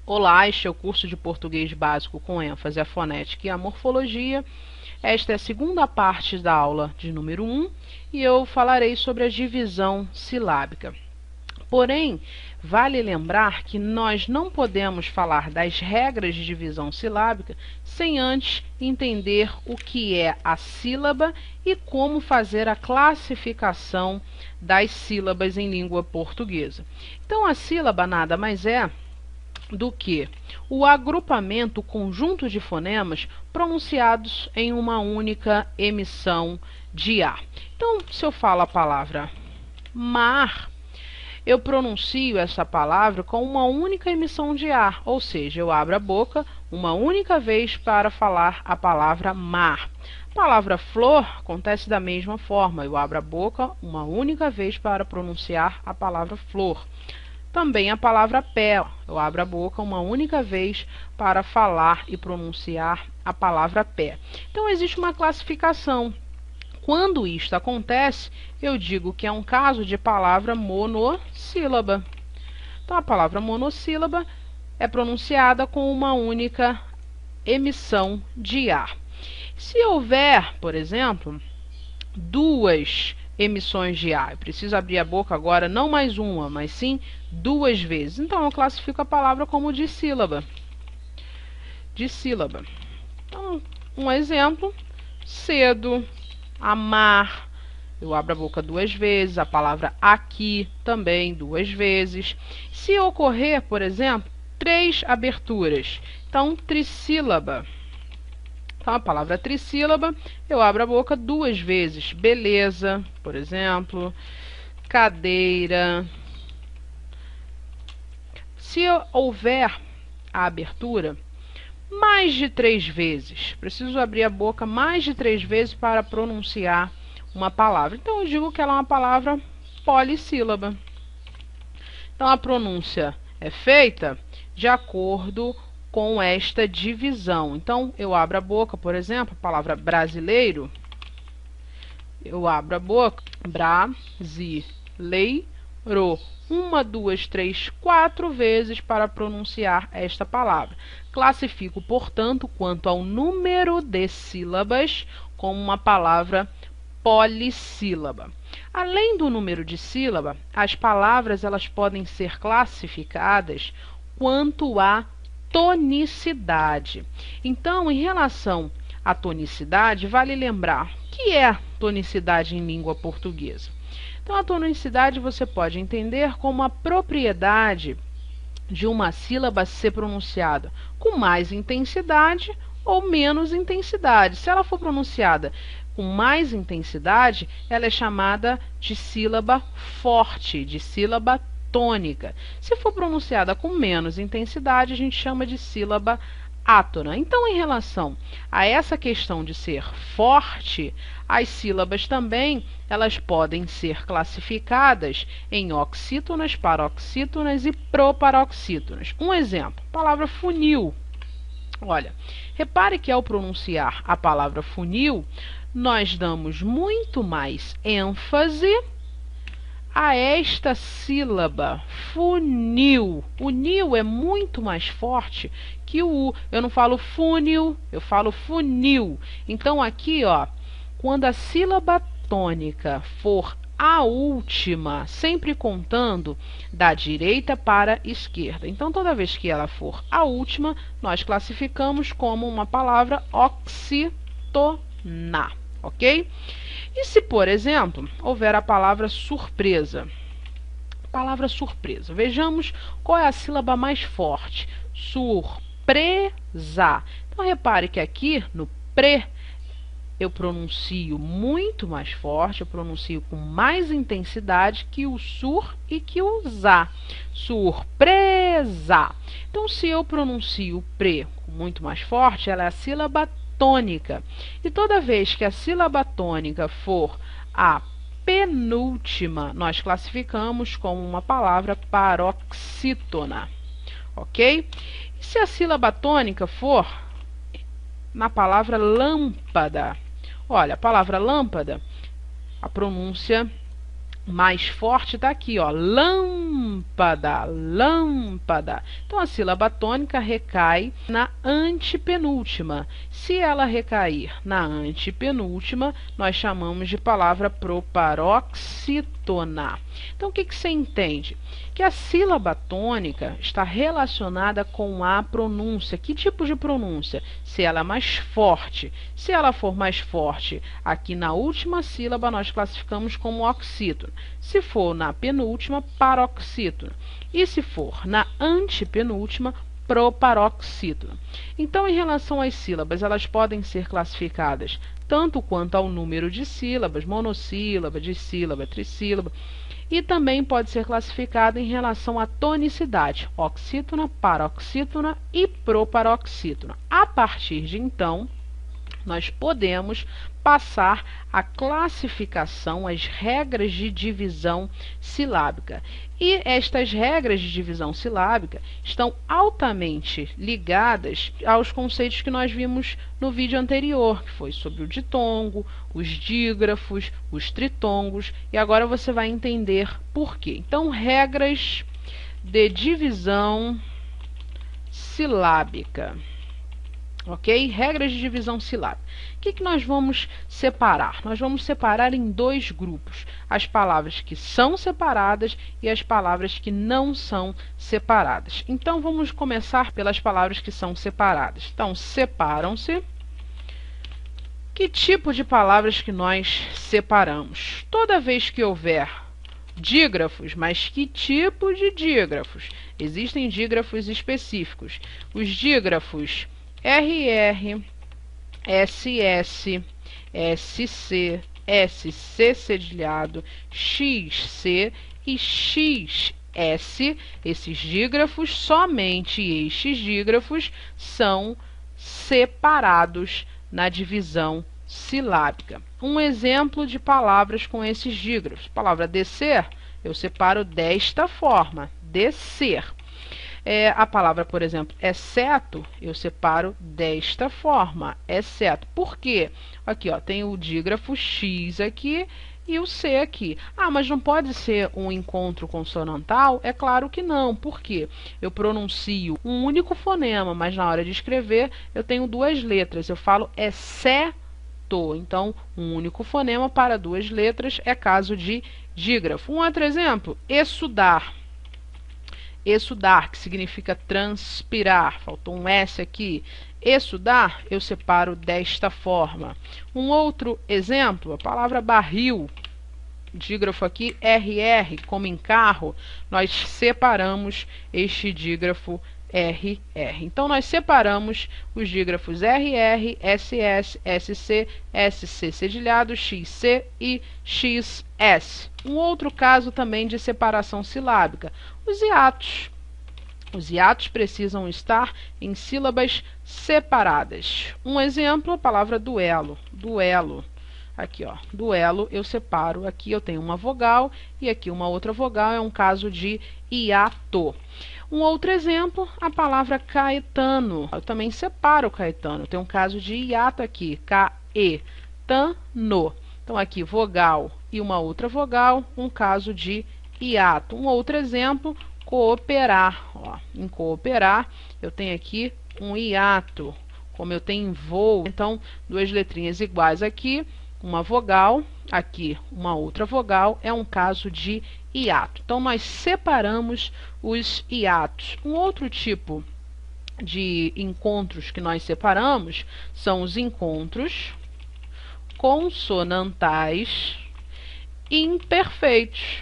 Olá, este é o curso de português básico com ênfase à fonética e à morfologia. Esta é a segunda parte da aula de número 1 e eu falarei sobre a divisão silábica. Porém, vale lembrar que nós não podemos falar das regras de divisão silábica sem antes entender o que é a sílaba e como fazer a classificação das sílabas em língua portuguesa. Então, a sílaba nada mais é do que o agrupamento, o conjunto de fonemas pronunciados em uma única emissão de ar. Então, se eu falo a palavra mar, eu pronuncio essa palavra com uma única emissão de ar, ou seja, eu abro a boca uma única vez para falar a palavra mar. A palavra flor acontece da mesma forma, eu abro a boca uma única vez para pronunciar a palavra flor. Também a palavra pé, eu abro a boca uma única vez para falar e pronunciar a palavra pé. Então, existe uma classificação. Quando isto acontece, eu digo que é um caso de palavra monossílaba. Então, a palavra monossílaba é pronunciada com uma única emissão de ar. Se houver, por exemplo, duas emissões de ar, eu preciso abrir a boca agora, não mais uma, mas sim duas vezes. Então, eu classifico a palavra como dissílaba. Dissílaba. Então, um exemplo, cedo, amar, eu abro a boca duas vezes, a palavra aqui também duas vezes. Se ocorrer, por exemplo, três aberturas, então trissílaba. Então, a palavra trissílaba, eu abro a boca duas vezes. Beleza, por exemplo, cadeira. Se houver a abertura mais de três vezes, preciso abrir a boca mais de três vezes para pronunciar uma palavra. Então, eu digo que ela é uma palavra polissílaba. Então, a pronúncia é feita de acordo com esta divisão. Então, eu abro a boca, por exemplo, a palavra brasileiro, eu abro a boca, brasileiro, uma, duas, três, quatro vezes para pronunciar esta palavra. Classifico, portanto, quanto ao número de sílabas como uma palavra polissílaba. Além do número de sílaba, as palavras elas podem ser classificadas quanto à tonicidade. Então, em relação à tonicidade, vale lembrar o que é tonicidade em língua portuguesa. Então, a tonicidade você pode entender como a propriedade de uma sílaba ser pronunciada com mais intensidade ou menos intensidade. Se ela for pronunciada com mais intensidade, ela é chamada de sílaba forte, de sílaba tônica. Se for pronunciada com menos intensidade, a gente chama de sílaba átona. Então, em relação a essa questão de ser forte, as sílabas também elas podem ser classificadas em oxítonas, paroxítonas e proparoxítonas. Um exemplo, a palavra funil. Olha, repare que ao pronunciar a palavra funil, nós damos muito mais ênfase a esta sílaba, funil. O nil é muito mais forte que o U. Eu não falo funil, eu falo funil. Então, aqui, ó, quando a sílaba tônica for a última, sempre contando da direita para a esquerda. Então, toda vez que ela for a última, nós classificamos como uma palavra oxítona, ok? E se, por exemplo, houver a palavra surpresa? Palavra surpresa. Vejamos qual é a sílaba mais forte. Surpresa. Então, repare que aqui no pre, eu pronuncio muito mais forte, eu pronuncio com mais intensidade que o sur e que o za. Surpresa. Então, se eu pronuncio pre com muito mais forte, ela é a sílaba tônica. E toda vez que a sílaba tônica for a penúltima, nós classificamos como uma palavra paroxítona, ok? E se a sílaba tônica for na palavra lâmpada? Olha, a palavra lâmpada, a pronúncia mais forte está aqui, ó, lâmpada. lâmpada, lâmpada. Então, a sílaba tônica recai na antepenúltima. Se ela recair na antepenúltima, nós chamamos de palavra proparoxítona. Então, o que você entende? Que a sílaba tônica está relacionada com a pronúncia. Que tipo de pronúncia? Se ela é mais forte. Se ela for mais forte, aqui na última sílaba nós classificamos como oxítono. Se for na penúltima, paroxítono. E se for na antepenúltima, proparoxítono. Então, em relação às sílabas, elas podem ser classificadas tanto quanto ao número de sílabas, monossílaba, dissílaba, trissílaba, e também pode ser classificada em relação à tonicidade, oxítona, paroxítona e proparoxítona. A partir de então, nós podemos passar a classificação, as regras de divisão silábica. E estas regras de divisão silábica estão altamente ligadas aos conceitos que nós vimos no vídeo anterior, que foi sobre o ditongo, os dígrafos, os tritongos, e agora você vai entender por quê. Então, regras de divisão silábica. Ok? Regras de divisão silábica. O que nós vamos separar? Nós vamos separar em dois grupos. As palavras que são separadas e as palavras que não são separadas. Então, vamos começar pelas palavras que são separadas. Então, separam-se. Que tipo de palavras que nós separamos? Toda vez que houver dígrafos, mas que tipo de dígrafos? Existem dígrafos específicos. Os dígrafos RR, SS, SC, SC cedilhado, XC e XS, esses dígrafos, somente estes dígrafos são separados na divisão silábica. Um exemplo de palavras com esses dígrafos. A palavra descer, eu separo desta forma, descer. A palavra, por exemplo, exceto, eu separo desta forma, exceto. Por quê? Aqui, ó, tem o dígrafo X aqui e o C aqui. Ah, mas não pode ser um encontro consonantal? É claro que não. Por quê? Eu pronuncio um único fonema, mas na hora de escrever eu tenho duas letras. Eu falo exceto. Então, um único fonema para duas letras é caso de dígrafo. Um outro exemplo, exudar. Exudar, que significa transpirar. Faltou um S aqui. Exudar, eu separo desta forma. Um outro exemplo, a palavra barril. Dígrafo aqui, RR, como em carro, nós separamos este dígrafo RR. Então, nós separamos os dígrafos RR, SS, SC, SC cedilhado, XC e XS. Um outro caso também de separação silábica, os hiatos. Os hiatos precisam estar em sílabas separadas. Um exemplo, a palavra duelo. Duelo. Aqui, ó, duelo, eu separo. Aqui eu tenho uma vogal e aqui uma outra vogal. É um caso de hiato. Um outro exemplo, a palavra Caetano. Eu também separo o Caetano. Eu tenho um caso de hiato aqui. Caetano. Então, aqui, vogal e uma outra vogal. Um caso de hiato. Um outro exemplo, cooperar. Ó, em cooperar, eu tenho aqui um hiato. Como eu tenho em voo, então, duas letrinhas iguais aqui. Uma vogal, aqui uma outra vogal, é um caso de hiato. Então, nós separamos os hiatos. Um outro tipo de encontros que nós separamos são os encontros consonantais imperfeitos.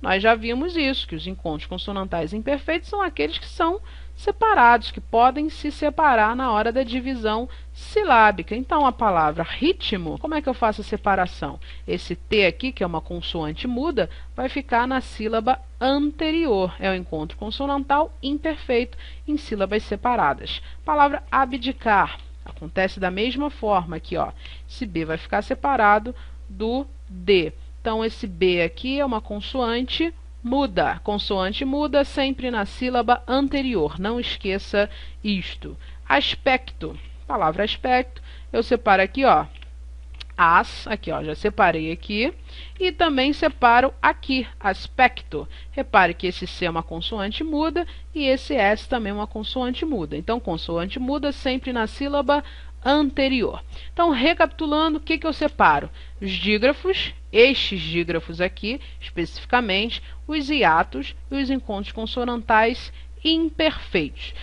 Nós já vimos isso, que os encontros consonantais imperfeitos são aqueles que são separados, que podem se separar na hora da divisão silábica. Então, a palavra ritmo, como é que eu faço a separação? Esse T aqui, que é uma consoante muda, vai ficar na sílaba anterior. É o encontro consonantal imperfeito em sílabas separadas. Palavra abdicar. Acontece da mesma forma aqui, ó. Esse B vai ficar separado do D. Então, esse B aqui é uma consoante muda. Consoante muda sempre na sílaba anterior. Não esqueça isto. Aspecto. Palavra aspecto. Eu separo aqui, ó, As, aqui ó, já separei aqui, e também separo aqui, aspecto. Repare que esse C é uma consoante muda e esse S também é uma consoante muda. Então, consoante muda sempre na sílaba anterior. Então, recapitulando, o que eu separo? Os dígrafos, estes dígrafos aqui, especificamente, os hiatos e os encontros consonantais imperfeitos.